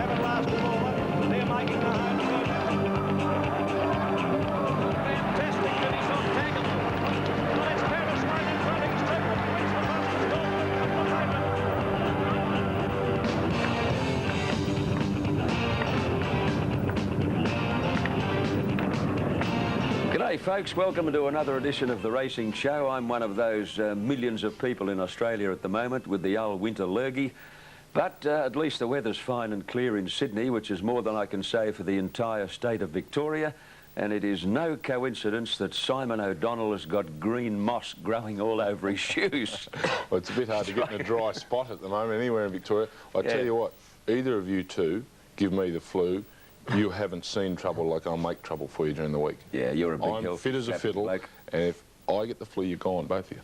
have at last of all. They're making the home stretch. Fantastic finish on Taggart. Well, it's Paris right in front. He's tripled. Wins the fastest goal. G'day folks, welcome to another edition of The Racing Show. I'm one of those millions of people in Australia at the moment with the old winter lurgy. But at least the weather's fine and clear in Sydney, which is more than I can say for the entire state of Victoria. And it is no coincidence that Simon O'Donnell has got green moss growing all over his shoes. Well, it's a bit hard to get in a dry spot at the moment anywhere in Victoria. I tell you what, either of you two give me the flu, you haven't seen trouble like I'll make trouble for you during the week. Yeah, you're a big I'm fit as a fiddle, bloke. and if I get the flu, you're gone, both of you.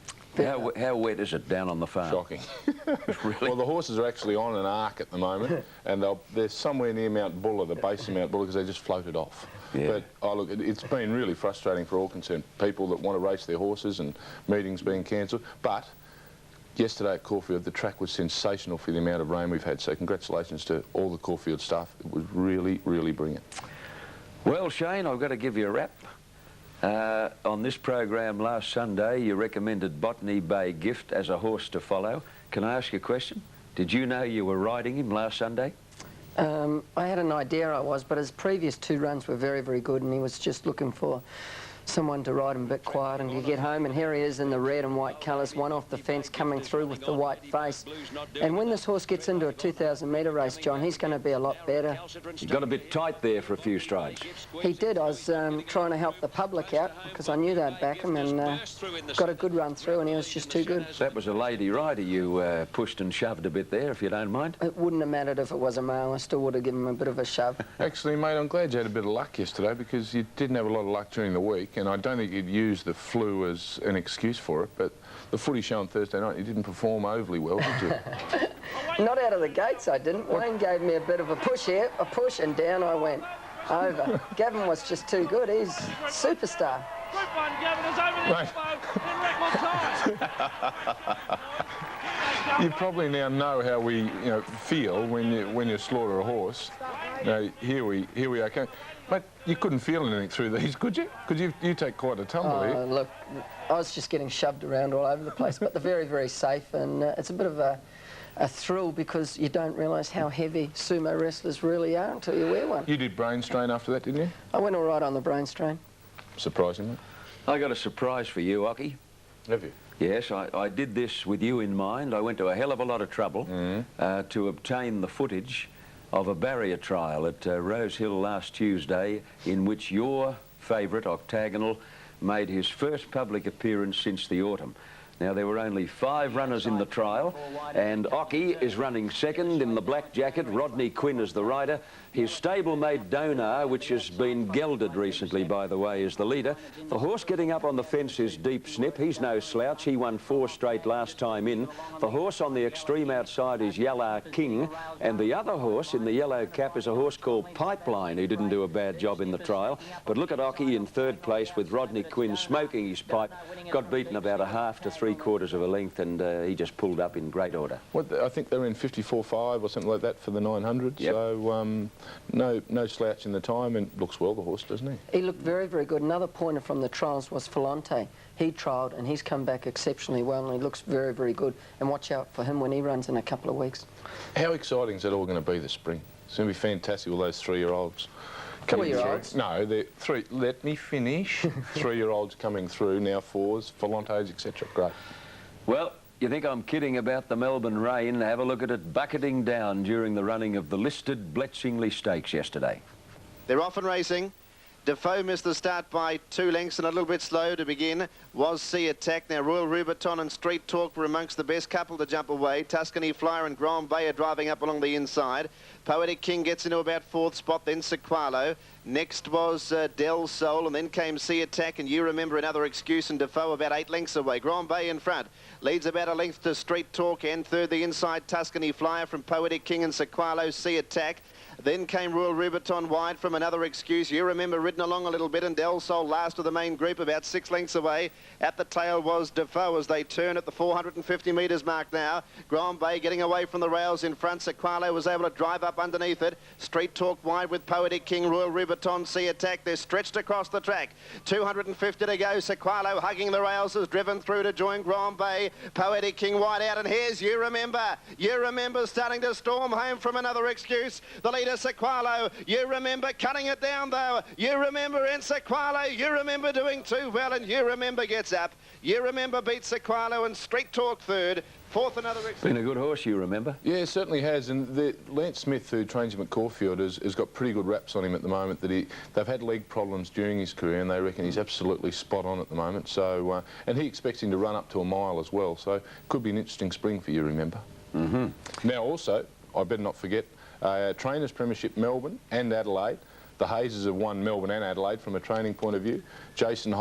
How wet is it down on the farm? Shocking. Really? Well, the horses are actually on an arc at the moment, and they're somewhere near Mount Buller, the base of Mount Buller, because they just floated off. Yeah. But look, it's been really frustrating for all concerned. People that want to race their horses and meetings being cancelled. But yesterday at Caulfield, the track was sensational for the amount of rain we've had. So congratulations to all the Caulfield staff. It was really, really brilliant. Well, Shane, I've got to give you a rap. On this program last Sunday, you recommended Botany Bay Gift as a horse to follow. Can I ask you a question? Did you know you were riding him last Sunday? I had an idea I was, but his previous two runs were very, very good, and he was just looking for someone to ride him a bit quiet and to get home, and here he is in the red and white colours, one off the fence coming through with the white face. And when this horse gets into a 2,000 metre race, John, he's going to be a lot better. He got a bit tight there for a few strides. He did. I was trying to help the public out because I knew they'd back him, and got a good run through, and he was just too good. That was a lady rider you pushed and shoved a bit there, if you don't mind. It wouldn't have mattered if it was a male. I still would have given him a bit of a shove. Actually, mate, I'm glad you had a bit of luck yesterday, because you didn't have a lot of luck during the week, and I don't think you'd use the flu as an excuse for it, but the footy show on Thursday night, you didn't perform overly well, did you? Not out of the gates, I didn't. Wayne gave me a bit of a push here, and down I went. Over. Gavin was just too good. He's superstar. Good one, Gavin is over the elbow in record time. You probably now know how we, feel when you slaughter a horse. Now, here we are. Okay. But you couldn't feel anything through these, could you? Because you take quite a tumble here. Look, I was just getting shoved around all over the place, but they're very, very safe, and it's a bit of a thrill because you don't realise how heavy sumo wrestlers really are until you wear one. You did brain strain after that, didn't you? I went all right on the brain strain. Surprisingly. I got a surprise for you, Ockie. Have you? Yes, I did this with you in mind. I went to a hell of a lot of trouble to obtain the footage of a barrier trial at Rose Hill last Tuesday, in which your favourite, Octagonal, made his first public appearance since the autumn. Now, there were only 5 runners in the trial, and Ockie is running second in the black jacket. Rodney Quinn is the rider. His stablemate Donar, which has been gelded recently, by the way, is the leader. The horse getting up on the fence is Deep Snip. He's no slouch. He won 4 straight last time in. The horse on the extreme outside is Yellow King, and the other horse in the yellow cap is a horse called Pipeline, who didn't do a bad job in the trial. But look at Ockie in 3rd place with Rodney Quinn smoking his pipe. Got beaten about a half to 3/4 of a length, and he just pulled up in great order. I think they're in 54.5 or something like that for the 900. Yep. So no slouch in the time, and looks well, the horse, doesn't he? He looked very, very good. Another pointer from the trials was Falante. He trialled and he's come back exceptionally well, and he looks very, very good. And watch out for him when he runs in a couple of weeks. How exciting is that all going to be this spring? It's going to be fantastic with those 3-year-olds. 4-year-olds? No, they're 3. Let me finish. 3-year-olds coming through, now 4s, Falantes, etc. Great. Well, you think I'm kidding about the Melbourne rain? Have a look at it bucketing down during the running of the listed Bletchingley Stakes yesterday. They're off and racing. Defoe missed the start by 2 lengths and a little bit slow to begin. Was Sea Attack. Now Royal Rubiton and Street Talk were amongst the best couple to jump away. Tuscany Flyer and Grand Bay are driving up along the inside. Poetic King gets into about 4th spot, then Sequalo. Next was Del Sol, and then came Sea Attack, and you remember another excuse, and Defoe about 8 lengths away. Grand Bay in front. Leads about a length to Street Talk, and 3rd the inside Tuscany Flyer from Poetic King and Sequalo. Sea Attack. Then came Royal Rubiton wide from Another Excuse. You Remember ridden along a little bit, and Del Sol last of the main group, about 6 lengths away. At the tail was Defoe as they turn at the 450 metres mark now. Grand Bay getting away from the rails in front. Sequalo was able to drive up underneath it. Street Talk wide with Poetic King. Royal Rubiton, Sea Attack. They're stretched across the track. 250 to go. Sequalo hugging the rails has driven through to join Grand Bay. Poetic King wide out, and here's You Remember. You Remember starting to storm home from Another Excuse. The leader Sequalo. You Remember cutting it down though. You Remember and Sequalo. You Remember doing too well, and You Remember gets up. You Remember beats Sequalo, and Street Talk third. Fourth, Another Excuse. Been a good horse, You Remember. Yeah, it certainly has. And Lance Smith, who trains him at Caulfield, has got pretty good raps on him at the moment. They've had leg problems during his career, and they reckon he's absolutely spot on at the moment. So, and he expects him to run up to a mile as well. So, could be an interesting spring for You Remember. Now, also, I better not forget, Trainers Premiership Melbourne and Adelaide. The Hazes have won Melbourne and Adelaide from a training point of view. Jason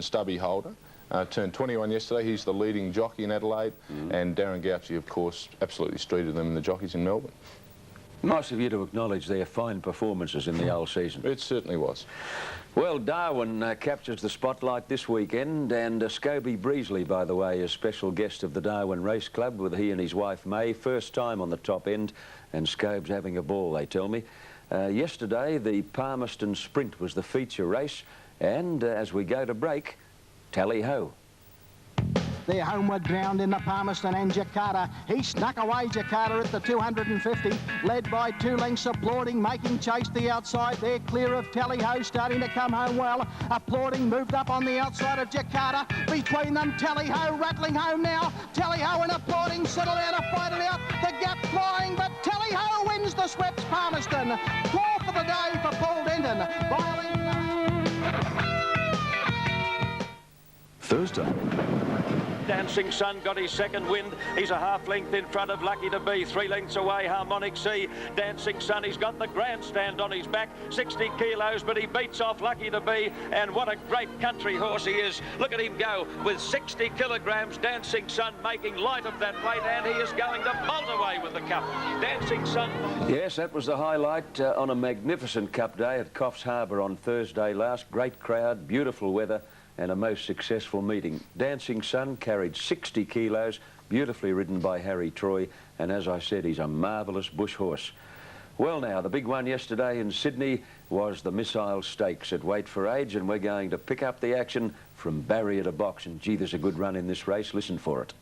Stubby Holder, turned 21 yesterday. He's the leading jockey in Adelaide. And Darren Gauci, of course, absolutely streeted them in the jockeys in Melbourne. Nice of you to acknowledge their fine performances in the old season. It certainly was. Well, Darwin captures the spotlight this weekend, and Scobie Breesley, by the way, is special guest of the Darwin Race Club with he and his wife May. First time on the top end, and Scobe's having a ball, they tell me. Yesterday, the Palmerston Sprint was the feature race, and as we go to break, Tally Ho. They're homeward bound in the Palmerston, and Jakarta. He snuck away, Jakarta, at the 250, led by 2 lengths. Applauding, making chase the outside. They're clear of Tally Ho, starting to come home well. Applauding moved up on the outside of Jakarta. Between them, Tally Ho rattling home now. Tally Ho and Applauding settle down to fight it out. The gap flying, but Tally Ho wins the sweeps Palmerston. 4th of the day for Paul Denton. Thursday. Dancing Sun got his second wind. He's a half length in front of Lucky to Be. 3 lengths away, Harmonic Sea. Dancing Sun, he's got the grandstand on his back. 60 kilos, but he beats off Lucky to Be. And what a great country horse he is. Look at him go with 60 kilograms. Dancing Sun making light of that weight, and he is going to bolt away with the cup. Dancing Sun. Yes, that was the highlight on a magnificent Cup day at Coffs Harbour on Thursday last. Great crowd, beautiful weather, and a most successful meeting. Dancing Sun carried 60 kilos, beautifully ridden by Harry Troy, and as I said, he's a marvellous bush horse. Well now, the big one yesterday in Sydney was the Missile Stakes at Weight for Age, and we're going to pick up the action from barrier to box, and gee, there's a good run in this race. Listen for it.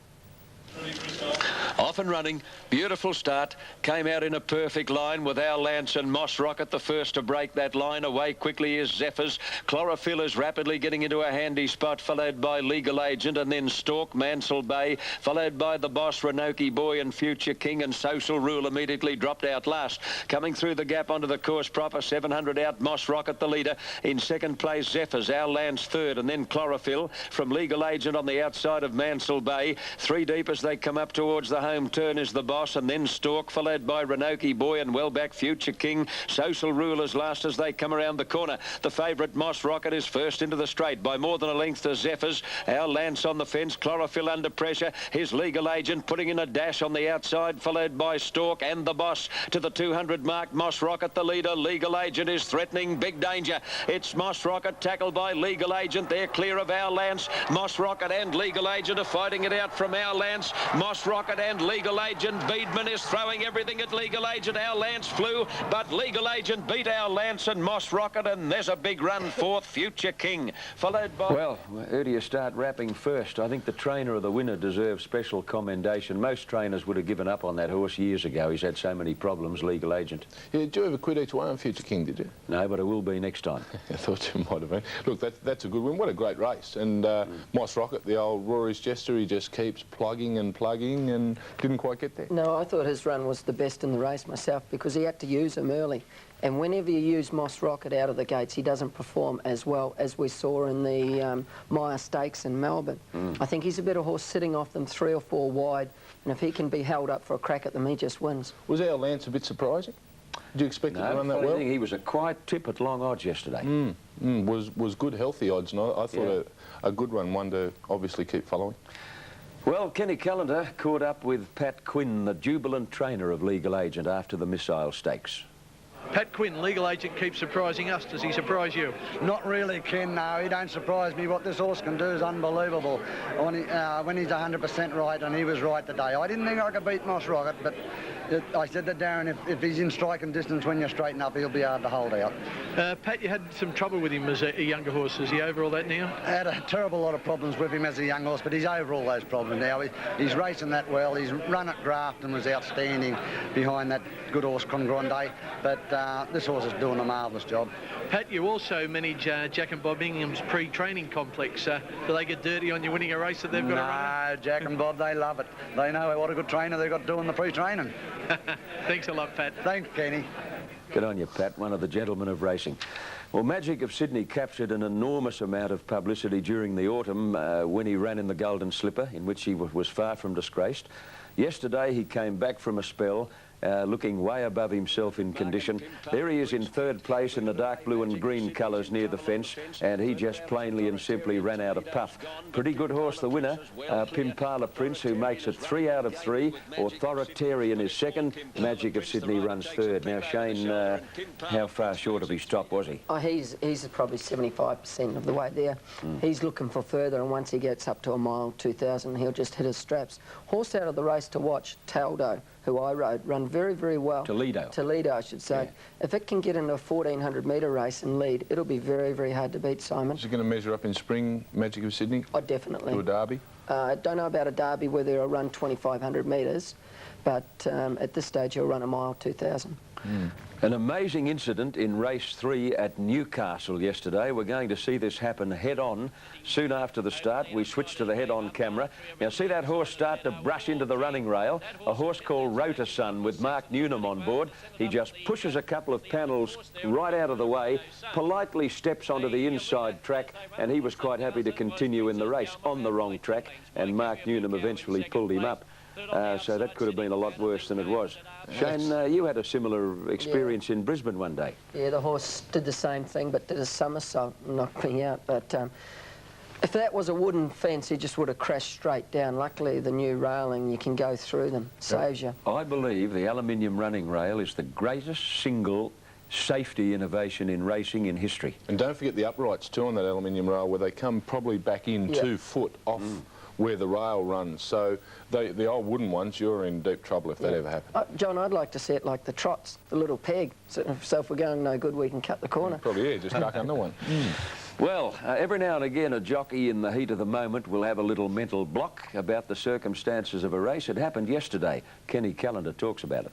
Off and running, beautiful start, came out in a perfect line with Our Lance and Moss Rocket the first to break that line. Away quickly is Zephyrs. Chlorophyll is rapidly getting into a handy spot, followed by Legal Agent, and then Stork, Mansell Bay, followed by the Boss, Renoki Boy and Future King, and Social Rule immediately dropped out last. Coming through the gap onto the course proper, 700 out, Moss Rocket the leader. In second place, Zephyrs, Our Lance third, and then Chlorophyll from Legal Agent on the outside of Mansell Bay. 3 deep as they come up towards the home turn is the Boss, and then Stork, followed by Renoki Boy and well back Future King. Social Rule as last as they come around the corner. The favourite Moss Rocket is first into the straight by more than a length to Zephyrs. Our Lance on the fence, Chlorophyll under pressure. His Legal Agent putting in a dash on the outside, followed by Stork and the Boss. To the 200 mark, Moss Rocket the leader. Legal Agent is threatening big danger. It's Moss Rocket tackled by Legal Agent. They're clear of Our Lance. Moss Rocket and Legal Agent are fighting it out from Our Lance. Moss Rocket and Legal Agent. Beedman is throwing everything at Legal Agent. Our Lance flew, but Legal Agent beat Our Lance and Moss Rocket, and there's a big run fourth, Future King, followed by... Well, who do you start wrapping first? I think the trainer of the winner deserves special commendation. Most trainers would have given up on that horse years ago. He's had so many problems, Legal Agent. Yeah, did you ever quit each way on Future King, did you? No, but it will be next time. I thought you might have been. Look, that's a good win. What a great race. And Moss Rocket, the old Rory's Jester, he just keeps plugging and didn't quite get there. No, I thought his run was the best in the race myself because he had to use him early. And whenever you use Moss Rocket out of the gates, he doesn't perform as well as we saw in the Myer Stakes in Melbourne. I think he's a better horse sitting off them 3 or 4 wide, and if he can be held up for a crack at them, he just wins. Was Our Lance a bit surprising? Did you expect him to run that well? He was a quiet tip at long odds yesterday. Was good healthy odds, and I thought a good one to obviously keep following. Well, Kenny Callender caught up with Pat Quinn, the jubilant trainer of Legal Agent, after the Missile Stakes. Pat Quinn, legal agent, keeps surprising us. Does he surprise you? Not really, Ken, no. He don't surprise me. What this horse can do is unbelievable when he's 100% right, and he was right today. I didn't think I could beat Moss Rocket, but I said to Darren, if he's in striking distance when you straighten up, he'll be hard to hold out. Pat, you had some trouble with him as a younger horse. Is he over all that now? I had a terrible lot of problems with him as a young horse, but he's over all those problems now. He's racing that well. He's run at Grafton, was outstanding behind that good horse, Congrande. But this horse is doing a marvellous job. Pat, you also manage Jack and Bob Ingham's pre-training complex. Do they get dirty on you winning a race that they've got to run? No, Jack and Bob, they love it. They know what a good trainer they've got doing the pre-training. Thanks a lot, Pat. Thanks, Kenny. Good on you, Pat, one of the gentlemen of racing. Well, Magic of Sydney captured an enormous amount of publicity during the autumn when he ran in the Golden Slipper, in which he was far from disgraced. Yesterday, he came back from a spell looking way above himself in condition. There he is in third place in the dark blue and green colours near the fence, and he just plainly and simply ran out of puff. Pretty good horse, the winner, Pimpala Prince, who makes it 3 out of 3. Authoritarian is second. Magic of Sydney runs third. Now, Shane, how far short of his top was he? Oh, he's probably 75% of the way there. He's looking for further, and once he gets up to a mile 2,000, he'll just hit his straps. Horse out of the race to watch, Taldo, who I rode, run very, very well. Toledo, I should say. Yeah. If it can get into a 1,400-metre race and lead, it'll be very, very hard to beat, Simon. Is it going to measure up in spring, Magic of Sydney? Oh, definitely. To a derby? I don't know about a derby where they'll run 2,500 metres, but at this stage he'll run a mile 2,000. An amazing incident in race 3 at Newcastle yesterday. We're going to see this happen head-on soon after the start. We switch to the head-on camera. Now, see that horse start to brush into the running rail? A horse called Rota Sun with Mark Newnham on board. He just pushes a couple of panels right out of the way, politely steps onto the inside track, and he was quite happy to continue in the race on the wrong track, and Mark Newnham eventually pulled him up. So that could have been a lot worse than it was. Shane, you had a similar experience in Brisbane one day. Yeah, the horse did the same thing, but did a somersault and knocked me out. But if that was a wooden fence, he just would have crashed straight down. Luckily, the new railing, you can go through them, saves you. I believe the aluminium running rail is the greatest single safety innovation in racing in history. And don't forget the uprights too on that aluminium rail, where they come probably back in 2 foot off where the rail runs. So the old wooden ones, you're in deep trouble if that ever happened. John, I'd like to see it like the trots, the little peg. So if we're going no good, we can cut the corner. Probably, yeah, just duck under one. Well, every now and again, a jockey in the heat of the moment will have a little mental block about the circumstances of a race. It happened yesterday. Kenny Callender talks about it.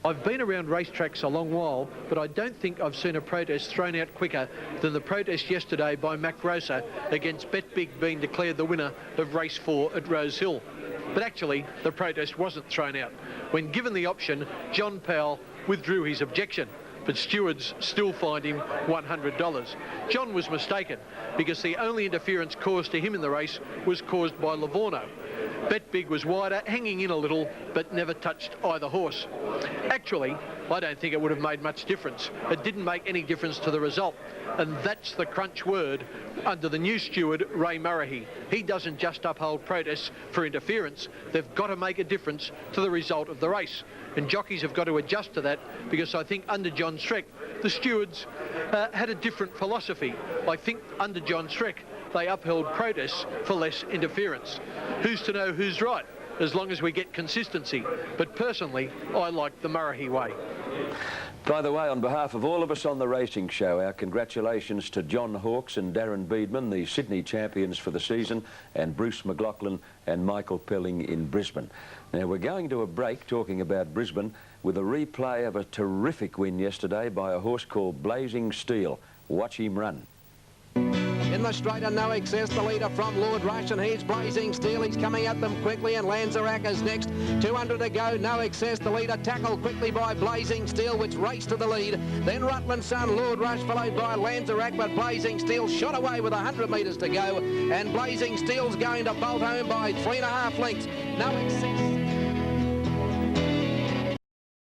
I've been around racetracks a long while, but I don't think I've seen a protest thrown out quicker than the protest yesterday by Mac Rosa against Bet Big being declared the winner of race 4 at Rose Hill. But actually, the protest wasn't thrown out. When given the option, John Powell withdrew his objection, but stewards still fined him $100. John was mistaken, because the only interference caused to him in the race was caused by Livorno. Bet Big was wider, hanging in a little, but never touched either horse. Actually, I don't think it would have made much difference. It didn't make any difference to the result. And that's the crunch word under the new steward, Ray Murray. He doesn't just uphold protests for interference. They've got to make a difference to the result of the race. And jockeys have got to adjust to that, because I think under John Streck, the stewards had a different philosophy. I think under John Streck, they upheld protests for less interference. Who's to know who's right, as long as we get consistency? But personally, I like the Murray way. By the way, on behalf of all of us on the racing show, our congratulations to John Hawkes and Darren Beedman, the Sydney champions for the season, and Bruce McLaughlin and Michael Pelling in Brisbane. Now, we're going to a break talking about Brisbane with a replay of a terrific win yesterday by a horse called Blazing Steel. Watch him run. In the straight and no excess, the leader from Lord Rush, and here's Blazing Steel. He's coming at them quickly, and Lanzarak is next. 200 to go, no excess. The leader tackled quickly by Blazing Steel, which raced to the lead. Then Rutland Son, Lord Rush, followed by Lanzarak, but Blazing Steel shot away with 100 metres to go, and Blazing Steel's going to bolt home by 3.5 lengths. No excess.